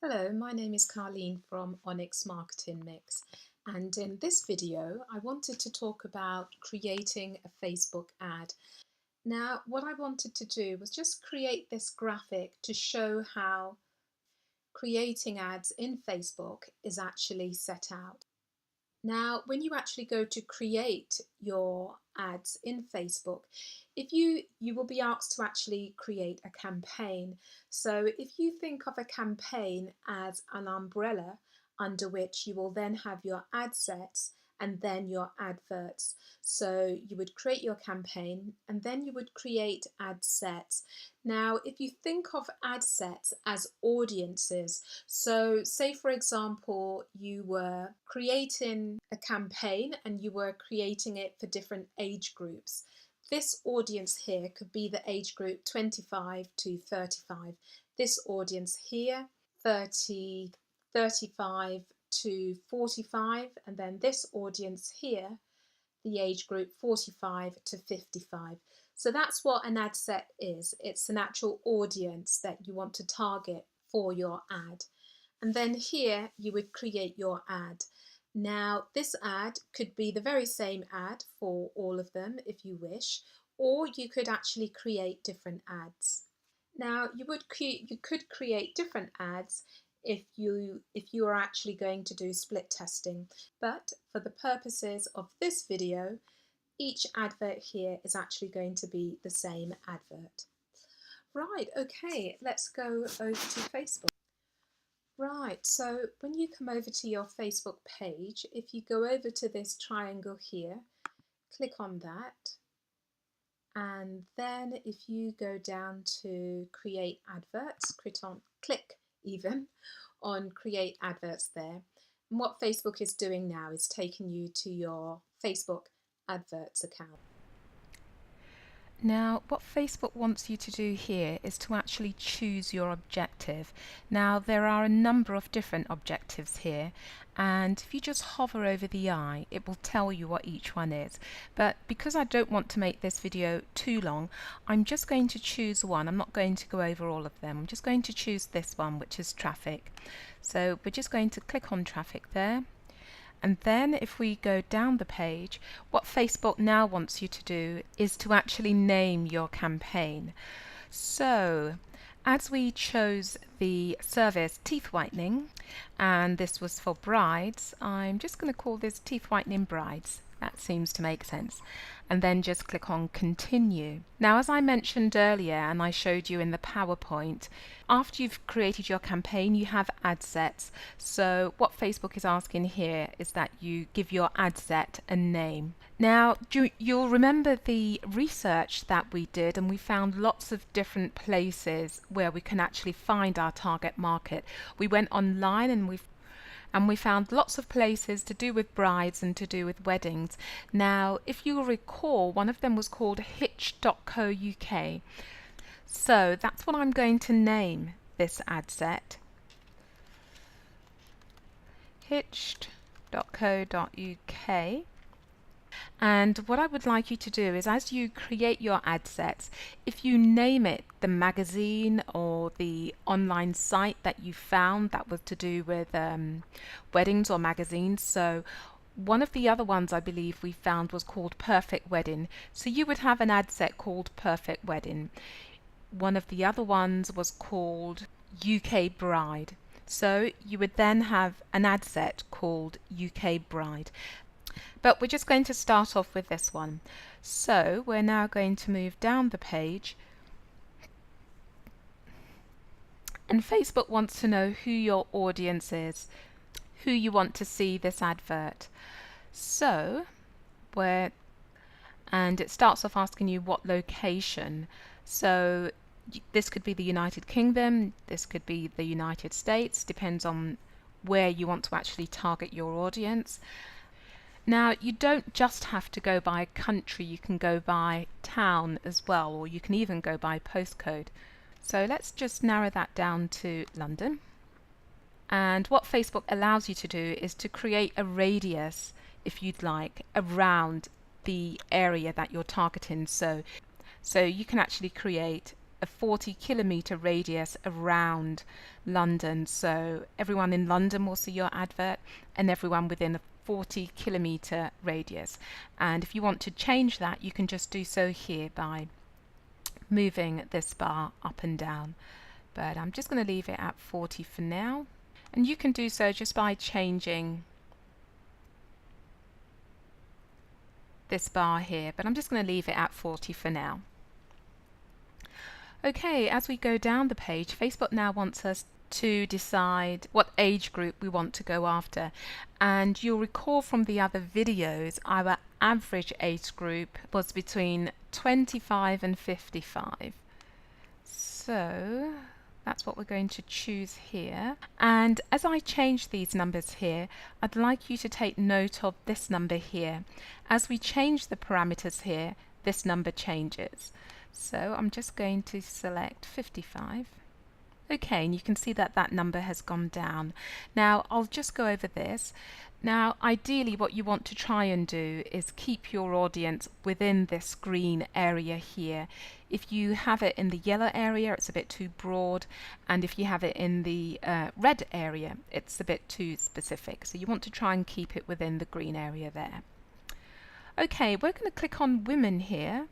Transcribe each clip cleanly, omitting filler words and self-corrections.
Hello, my name is Carleen from Onyx Marketing Mix, and in this video I wanted to talk about creating a Facebook ad. Now what I wanted to do was just create this graphic to show how creating ads in Facebook is actually set out. Now, when you actually go to create your ads in Facebook, if you will be asked to actually create a campaign. So if you think of a campaign as an umbrella under which you will then have your ad sets and then your adverts. So you would create your campaign and then you would create ad sets. Now, if you think of ad sets as audiences, so say for example, you were creating a campaign and you were creating it for different age groups. This audience here could be the age group 25 to 35. This audience here, 35 to 45, and then this audience here, the age group 45 to 55. So that's what an ad set is. It's an actual audience that you want to target for your ad. And then here you would create your ad. Now this ad could be the very same ad for all of them if you wish, or you could actually create different ads. Now you could create different ads if you are actually going to do split testing, but for the purposes of this video, each advert here is actually going to be the same advert. Right, okay, let's go over to Facebook. Right, so when you come over to your Facebook page, if you go over to this triangle here, click on that, and then if you go down to create adverts, click even on create adverts there. And what Facebook is doing now is taking you to your Facebook adverts account. Now, what Facebook wants you to do here is to actually choose your objective. Now, there are a number of different objectives here, and if you just hover over the eye, it will tell you what each one is. But because I don't want to make this video too long, I'm just going to choose one. I'm not going to go over all of them. I'm just going to choose this one, which is traffic. So we're just going to click on traffic there. And then if we go down the page, what Facebook now wants you to do is to actually name your campaign. So as we chose the service teeth whitening, and this was for brides, I'm just going to call this teeth whitening brides. That seems to make sense. And then just click on continue. Now, as I mentioned earlier and I showed you in the PowerPoint, after you've created your campaign, you have ad sets. So what Facebook is asking here is that you give your ad set a name. Now, you'll remember the research that we did, and we found lots of different places where we can actually find our target market. We went online and we found lots of places to do with brides and to do with weddings. Now, if you recall, one of them was called hitch.co.uk. So that's what I'm going to name this ad set. Hitched.co.uk. And what I would like you to do is, as you create your ad sets, if you name it the magazine or the online site that you found that was to do with weddings or magazines. So one of the other ones I believe we found was called Perfect Wedding. So you would have an ad set called Perfect Wedding. One of the other ones was called UK Bride. So you would then have an ad set called UK Bride. But we're just going to start off with this one. So we're now going to move down the page. And Facebook wants to know who your audience is, who you want to see this advert. So and it starts off asking you what location. So this could be the United Kingdom, this could be the United States, depends on where you want to actually target your audience. Now, you don't just have to go by country, you can go by town as well, or you can even go by postcode. So let's just narrow that down to London. And what Facebook allows you to do is to create a radius, if you'd like, around the area that you're targeting. So you can actually create a 40-kilometre radius around London. So everyone in London will see your advert and everyone within a 40-kilometre radius. And if you want to change that, you can just do so here by moving this bar up and down. But I'm just going to leave it at 40 for now. And you can do so just by changing this bar here, but I'm just going to leave it at 40 for now. Okay, as we go down the page, Facebook now wants us to decide what age group we want to go after. And you'll recall from the other videos, our average age group was between 25 and 55. So that's what we're going to choose here. And as I change these numbers here, I'd like you to take note of this number here. As we change the parameters here, this number changes. So I'm just going to select 55. Okay, and you can see that that number has gone down. Now I'll just go over this. Now ideally what you want to try and do is keep your audience within this green area here. If you have it in the yellow area, it's a bit too broad, and if you have it in the red area, it's a bit too specific. So you want to try and keep it within the green area there. Okay, we're going to click on women here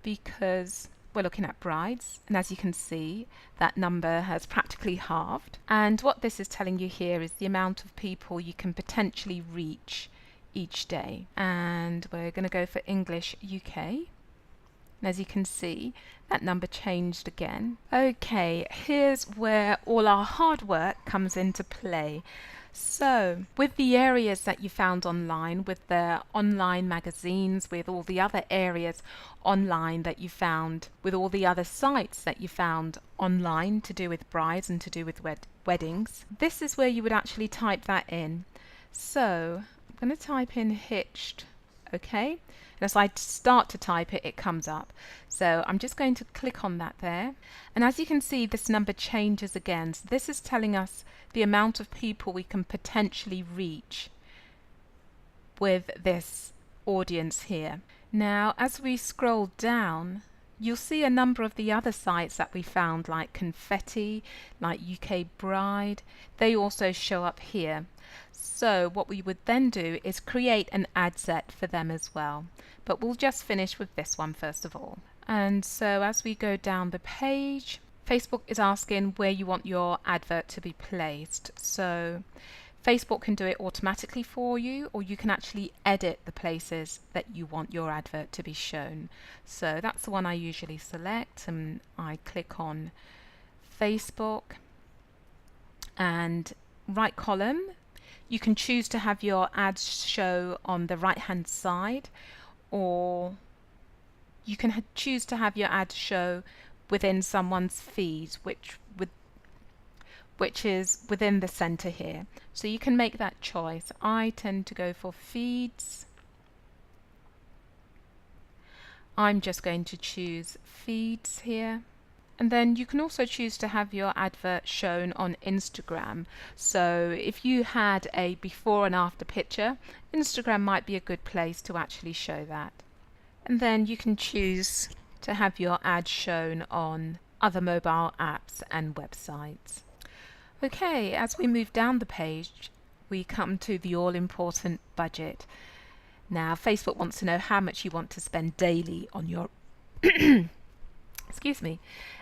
because we're looking at brides, and as you can see, that number has practically halved. And what this is telling you here is the amount of people you can potentially reach each day. And we're going to go for English UK. And as you can see, that number changed again. Okay, here's where all our hard work comes into play. So, with the areas that you found online, with the online magazines, with all the other areas online that you found, with all the other sites that you found online to do with brides and to do with weddings, this is where you would actually type that in. So, I'm going to type in Hitched, okay? And as I start to type it, it comes up. So I'm just going to click on that there. And as you can see, this number changes again. So this is telling us the amount of people we can potentially reach with this audience here. Now, as we scroll down, you'll see a number of the other sites that we found, like Confetti, like UK Bride. They also show up here. So what we would then do is create an ad set for them as well. But we'll just finish with this one first of all. And so as we go down the page, Facebook is asking where you want your advert to be placed. So Facebook can do it automatically for you, or you can actually edit the places that you want your advert to be shown. So that's the one I usually select, and I click on Facebook and right column. You can choose to have your ads show on the right hand side, or you can choose to have your ad show within someone's feed, which is within the center here. So you can make that choice. I tend to go for feeds. I'm just going to choose feeds here. And then you can also choose to have your advert shown on Instagram. So if you had a before and after picture, Instagram might be a good place to actually show that. And then you can choose to have your ad shown on other mobile apps and websites. Okay, as we move down the page, we come to the all-important budget. Now, Facebook wants to know how much you want to spend daily on your excuse me.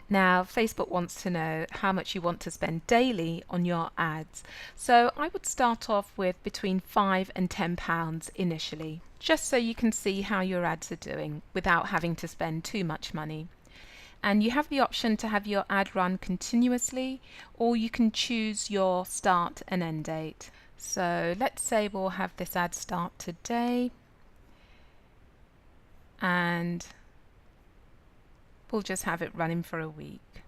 Now, Facebook wants to know how much you want to spend daily on your ads. So I would start off with between £5 and £10 initially, just so you can see how your ads are doing without having to spend too much money. And you have the option to have your ad run continuously, or you can choose your start and end date. So let's say we'll have this ad start today, and we'll just have it running for a week.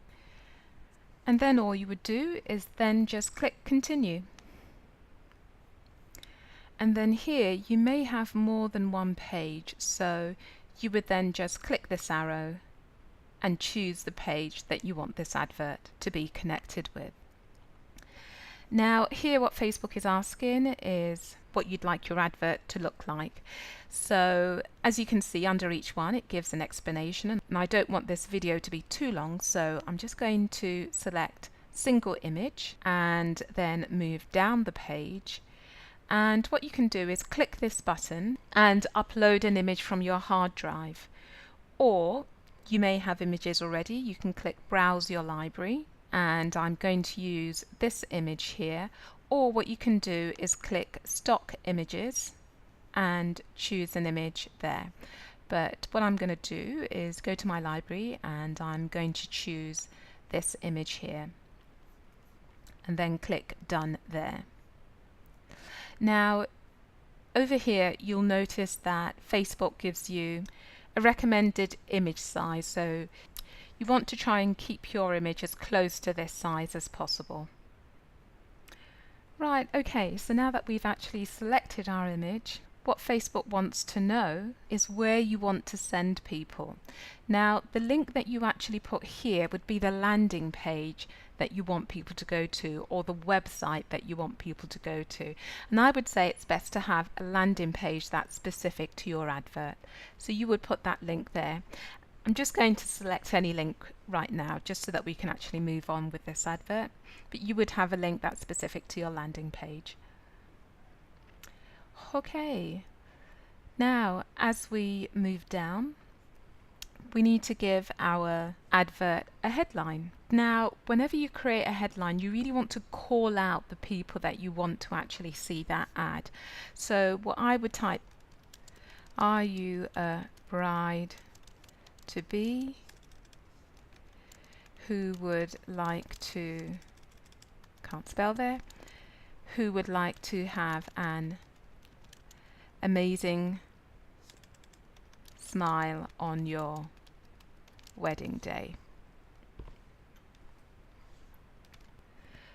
And then all you would do is then just click continue. And then here you may have more than one page, so you would then just click this arrow and choose the page that you want this advert to be connected with. Now here what Facebook is asking is what you'd like your advert to look like. So as you can see, under each one it gives an explanation, and I don't want this video to be too long, so I'm just going to select single image and then move down the page. And what you can do is click this button and upload an image from your hard drive, or you may have images already. You can click browse your library, and I'm going to use this image here, or what you can do is click stock images and choose an image there. But what I'm going to do is go to my library and I'm going to choose this image here and then click done there. Now over here you'll notice that Facebook gives you a recommended image size, so you want to try and keep your image as close to this size as possible. Right, okay, so now that we've actually selected our image, what Facebook wants to know is where you want to send people. Now, the link that you actually put here would be the landing page that you want people to go to, or the website that you want people to go to. And I would say it's best to have a landing page that's specific to your advert. So you would put that link there. I'm just going to select any link right now just so that we can actually move on with this advert, but you would have a link that's specific to your landing page. Okay, now as we move down, we need to give our advert a headline. Now, whenever you create a headline, you really want to call out the people that you want to actually see that ad. So what I would type, are you a bride to be who would like to, can't spell there, who would like to have an amazing smile on your wedding day.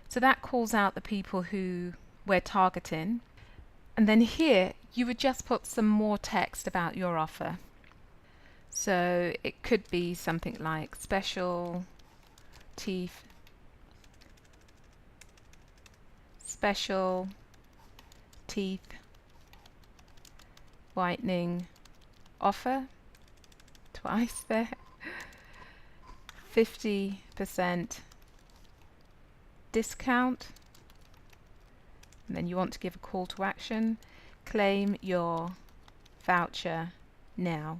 So that calls out the people who we're targeting, and then here you would just put some more text about your offer. So it could be something like special teeth whitening offer, twice there, 50% discount, and then you want to give a call to action, claim your voucher now.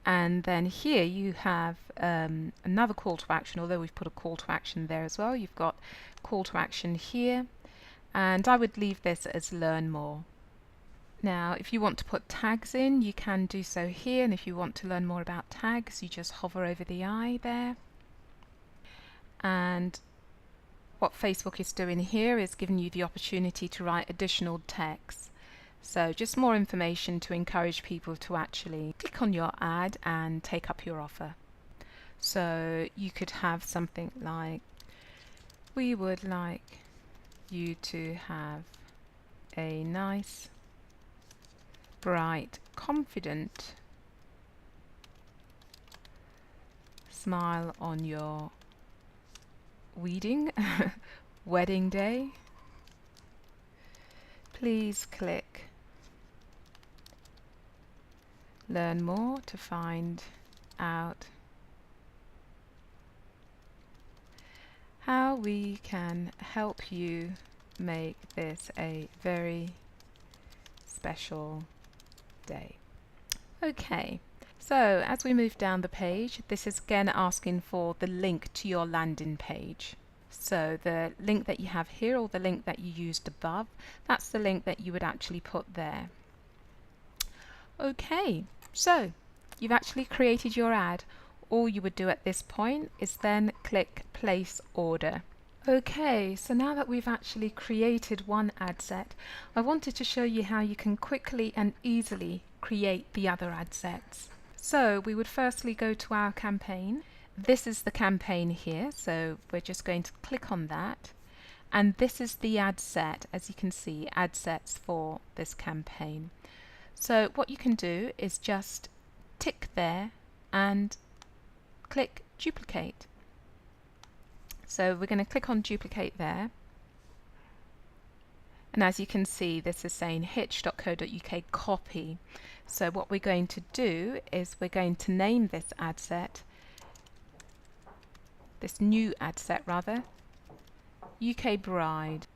And then here you have another call to action, although we've put a call to action there as well. You've got call to action here, and I would leave this as learn more. Now if you want to put tags in, you can do so here, and if you want to learn more about tags, you just hover over the eye there. And what Facebook is doing here is giving you the opportunity to write additional text. So just more information to encourage people to actually click on your ad and take up your offer. So you could have something like, we would like you to have a nice, bright, confident smile on your wedding day. Please click learn more to find out how we can help you make this a very special day. Okay, so as we move down the page, this is again asking for the link to your landing page. So the link that you have here, or the link that you used above, that's the link that you would actually put there. Okay, so you've actually created your ad. All you would do at this point is then click place order. Okay, so now that we've actually created one ad set, I wanted to show you how you can quickly and easily create the other ad sets. So we would firstly go to our campaign. This is the campaign here, so we're just going to click on that, and this is the ad set. As you can see, ad sets for this campaign. So what you can do is just tick there and click duplicate. So we're going to click on duplicate there. And as you can see, this is saying hitch.co.uk copy. So what we're going to do is we're going to name this ad set, this new ad set rather, UK Bride.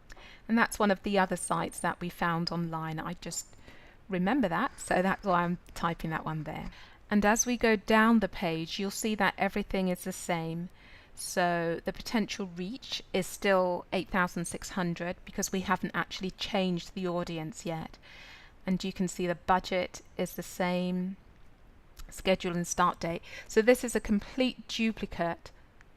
And that's one of the other sites that we found online. I just remember that, so that's why I'm typing that one there. And as we go down the page, you'll see that everything is the same. So the potential reach is still 8,600 because we haven't actually changed the audience yet. And you can see the budget is the same, schedule and start date. So this is a complete duplicate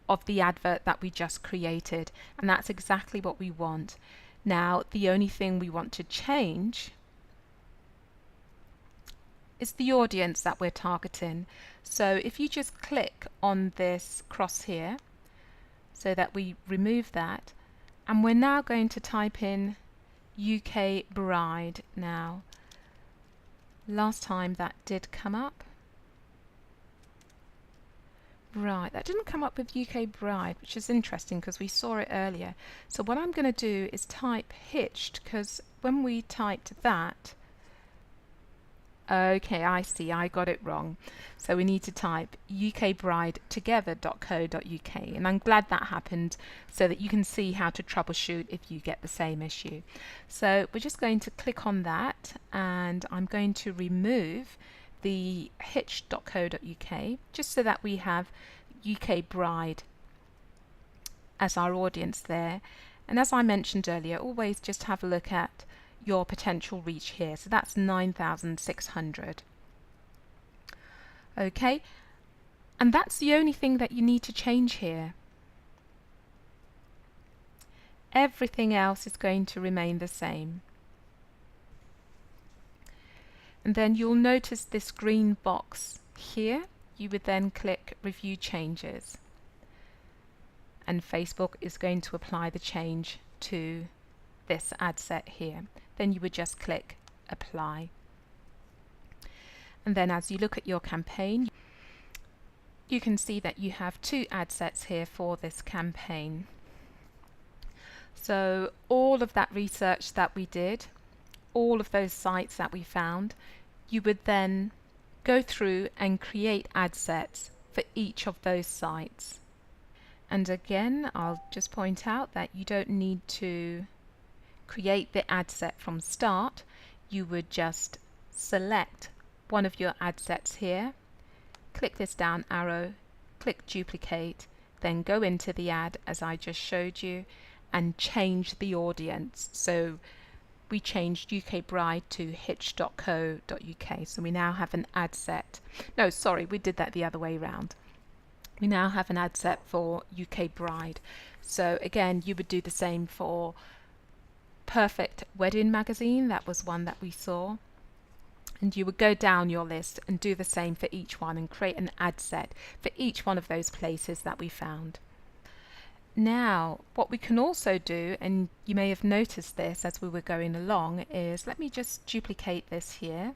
of the advert that we just created, and that's exactly what we want. Now the only thing we want to change is the audience that we're targeting. So if you just click on this cross here so that we remove that, and we're now going to type in UK Bride. Now last time that did come up. Right, that didn't come up with UK Bride, which is interesting because we saw it earlier. So what I'm going to do is type Hitched, because when we typed that, okay, I see, I got it wrong. So we need to type ukbridetogether.co.uk, and I'm glad that happened so that you can see how to troubleshoot if you get the same issue. So we're just going to click on that, and I'm going to remove the hitch.co.uk just so that we have UK Bride as our audience there. And as I mentioned earlier, always just have a look at your potential reach here. So that's 9,600. Okay, and that's the only thing that you need to change here. Everything else is going to remain the same. And then you'll notice this green box here. You would then click Review Changes, and Facebook is going to apply the change to this ad set here. Then you would just click Apply. And then as you look at your campaign, you can see that you have two ad sets here for this campaign. So all of that research that we did, all of those sites that we found, you would then go through and create ad sets for each of those sites. And again, I'll just point out that you don't need to create the ad set from start. You would just select one of your ad sets here, click this down arrow, click duplicate, then go into the ad as I just showed you and change the audience. So we changed UK Bride to hitch.co.uk. So we now have an ad set. No, sorry, we did that the other way around. We now have an ad set for UK Bride. So again, you would do the same for Perfect Wedding Magazine. That was one that we saw. And you would go down your list and do the same for each one and create an ad set for each one of those places that we found. Now, what we can also do, and you may have noticed this as we were going along, is let me just duplicate this here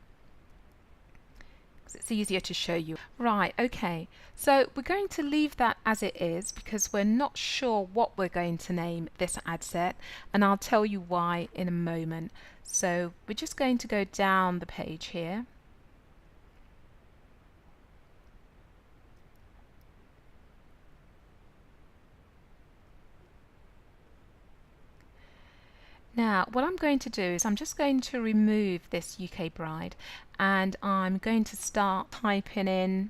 because it's easier to show you. Right, okay, so we're going to leave that as it is because we're not sure what we're going to name this ad set, and I'll tell you why in a moment. So we're just going to go down the page here. Now what I'm going to do is I'm just going to remove this UK Bride, and I'm going to start typing in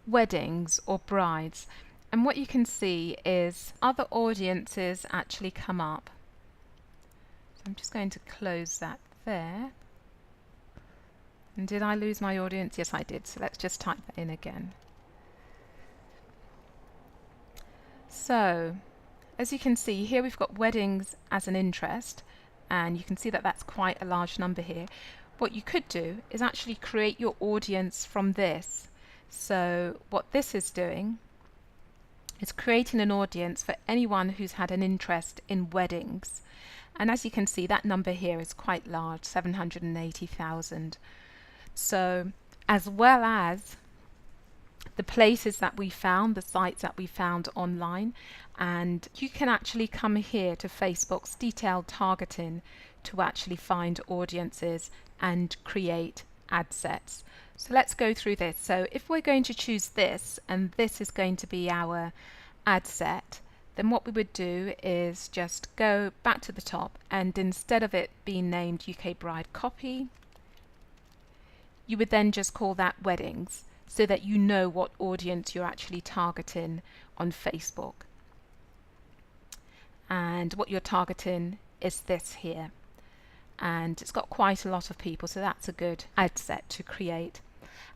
weddings or brides, and what you can see is other audiences actually come up. So I'm just going to close that there. And did I lose my audience? Yes, I did. So let's just type that in again. So as you can see here, we've got weddings as an interest, and you can see that that's quite a large number here. What you could do is actually create your audience from this. So what this is doing is creating an audience for anyone who's had an interest in weddings. And as you can see, that number here is quite large, 780,000. So as well as the places that we found, the sites that we found online, and you can actually come here to Facebook's detailed targeting to actually find audiences and create ad sets. So let's go through this. So if we're going to choose this, and this is going to be our ad set, then what we would do is just go back to the top, and instead of it being named UK Bride Copy, you would then just call that Weddings, so that you know what audience you're actually targeting on Facebook. And what you're targeting is this here, and it's got quite a lot of people, so that's a good ad set to create.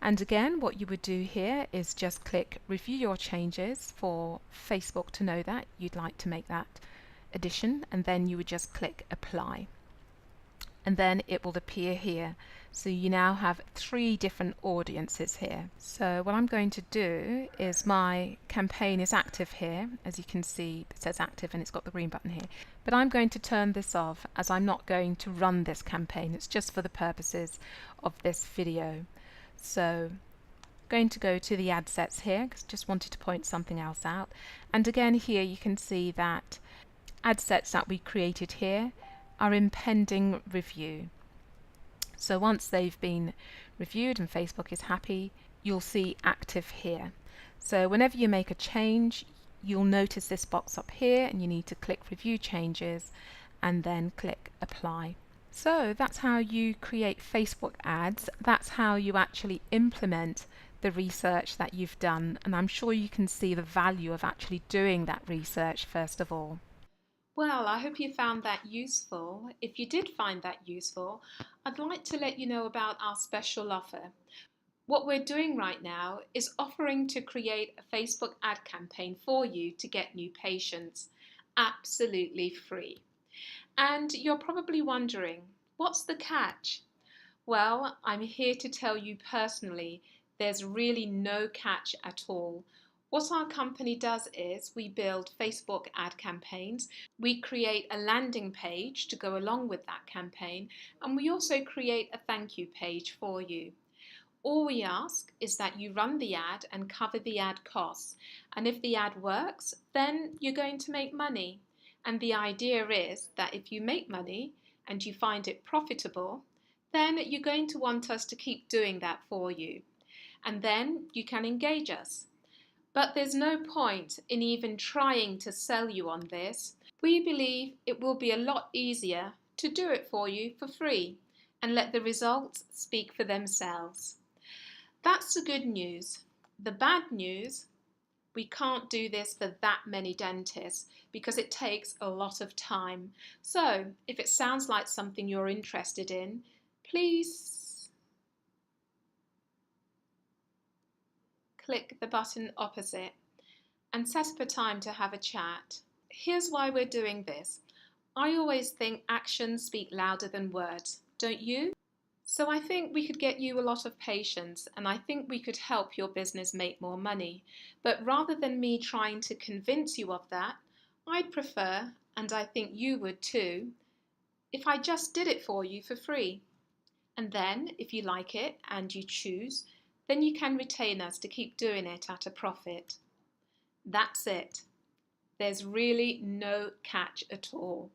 And again, what you would do here is just click review your changes for Facebook to know that you'd like to make that addition, and then you would just click apply, and then it will appear here. So you now have 3 different audiences here. So what I'm going to do is, my campaign is active here. As you can see, it says active and it's got the green button here. But I'm going to turn this off, as I'm not going to run this campaign. It's just for the purposes of this video. So I'm going to go to the ad sets here, because I just wanted to point something else out. And again, here you can see that ad sets that we created here are in pending review. So once they've been reviewed and Facebook is happy, you'll see active here. So whenever you make a change, you'll notice this box up here, and you need to click review changes and then click apply. So that's how you create Facebook ads. That's how you actually implement the research that you've done, and I'm sure you can see the value of actually doing that research first of all. Well, I hope you found that useful. If you did find that useful, I'd like to let you know about our special offer. What we're doing right now is offering to create a Facebook ad campaign for you to get new patients, absolutely free. And you're probably wondering, what's the catch? Well, I'm here to tell you personally, there's really no catch at all. What our company does is we build Facebook ad campaigns, we create a landing page to go along with that campaign, and we also create a thank you page for you. All we ask is that you run the ad and cover the ad costs, and if the ad works, then you're going to make money. And the idea is that if you make money and you find it profitable, then you're going to want us to keep doing that for you. And then you can engage us. But there's no point in even trying to sell you on this. We believe it will be a lot easier to do it for you for free and let the results speak for themselves. That's the good news. The bad news, we can't do this for that many dentists because it takes a lot of time. So if it sounds like something you're interested in, please click the button opposite and set up a time to have a chat. Here's why we're doing this. I always think actions speak louder than words, don't you? So I think we could get you a lot of patients, and I think we could help your business make more money. But rather than me trying to convince you of that, I'd prefer, and I think you would too, if I just did it for you for free. And then, if you like it and you choose, then you can retain us to keep doing it at a profit. That's it. There's really no catch at all.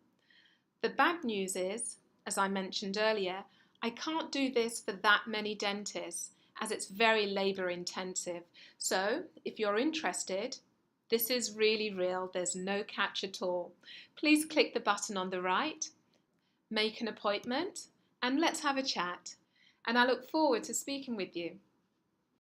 The bad news is, as I mentioned earlier, I can't do this for that many dentists, as it's very labour intensive. So if you're interested, this is really real. There's no catch at all. Please click the button on the right, make an appointment, and let's have a chat. And I look forward to speaking with you.